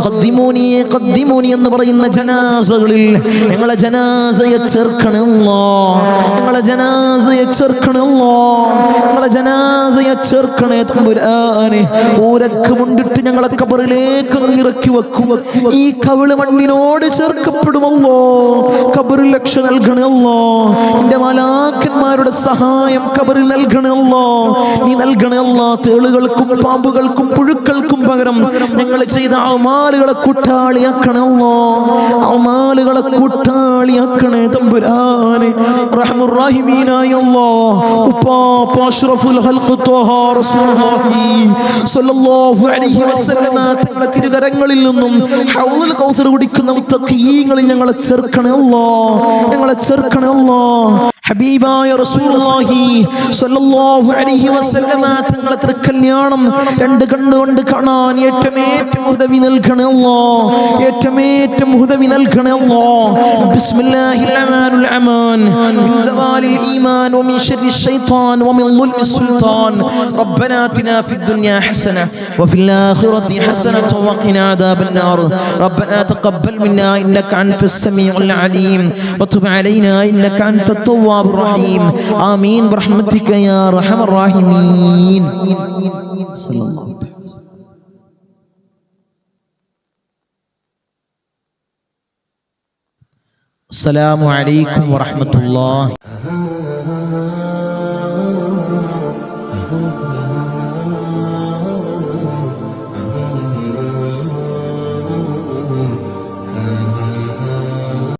ഖദ്ദിമൂനി ഖദ്ദിമൂനി എന്ന് പറയുന്ന ജനാസകളിൽ ഞങ്ങളെ ജനാസയെ ചേർക്കണേ അല്ലാഹ്, ഞങ്ങളെ ജനാസയെ ചേർക്കണേ അല്ലാഹ്, ഞങ്ങളെ ജനാസയെ ചേർക്കണേ തമ്പുരാനെ. ഊരക്ക് മുണ്ടിട്ട് ഞങ്ങളെ ഖബറിലേക്ക് ഇറക്കി വെക്കും, ഈ കവിള് മണ്ണിനോട് ചേർക്കപ്പെടുമല്ലോ. ഖബറിൽ രക്ഷ നൽകണേ അല്ലാഹ്, നിന്റെ മലാക്കന്മാരുടെ സഹായം ഖബറിൽ നൽകണേ അല്ലാഹ്, നീ നൽകണേ അല്ലാഹ്. തേളുകൾക്കും പാമ്പുകൾക്കും പുഴുക്കൾക്കും പകരം ഞങ്ങൾ ചെയ്ത അമാലുകളെ കൂട്ടാളിയാക്കണേ അല്ലാഹ്, അമാലുകളെ കൂട്ടാളിയാക്കണേ തമ്പുരാനെ. റഹ്മുർ-റഹീമീനായ അല്ലാഹ്, ഉപ്പാപ്പ അഷ്റഫുൽ ഖൽഖ് ത്വഹ റസൂലുള്ളാഹി സ്വല്ലല്ലാഹു അലൈഹി വസല്ലമ തങ്ങളുടെ തിരുകരങ്ങളിൽ നിന്നും ഹൗദുൽ കൗസർ കുടിക്കുന്ന മുത്തഖീങ്ങളിൽ ഞങ്ങളെ ചേർക്കണേ അല്ലാഹ്, ഞങ്ങളെ ചേർക്കണേ അല്ലാഹ്. ഹബീബായ റസൂലുള്ളാഹി സ്വല്ലല്ലാഹു അലൈഹി വസല്ലമ തങ്ങളുടെ തിരുക്കല്യാണം 2 കണ്ണുകൊണ്ട് കാണാൻ ഏറ്റവും ഉദവി നൽകണേ അല്ലാഹ്, ഏറ്റവും ഉദവി നൽകണേ അല്ലാഹ്. ബിസ്മില്ലാഹിർ റഹ്മാനിർ റഹീം. മിൻ സവാലിൽ ഈമാൻ വമിൻ ശർരിശ് ശൈത്താൻ വമിൻ ളുൽമിസ് സുൽത്താൻ. റബ്ബനാ ആതിനാ ഫിദ് ദുനിയാ ഹസന വഫിൽ ആഖിറതി ഹസനത വഖിനാ അദാബൻ നാർ. റബ്ബനാ തഖബ്ബൽ മിന്നാ ഇന്നക അൻതസ് സമീഉൽ അലീം വതുബ് അലൈനാ ഇന്നക അൻതത് തവ്വാബുർ റഹീം. ആമീൻ ബിറഹ്മതിക യാ അർഹമർ റഹീമീൻ. സല്ലല്ലാഹു അലൈഹി വസല്ലം. അസ്സലാമു അലൈക്കും വറഹ്മത്തുള്ളാഹി.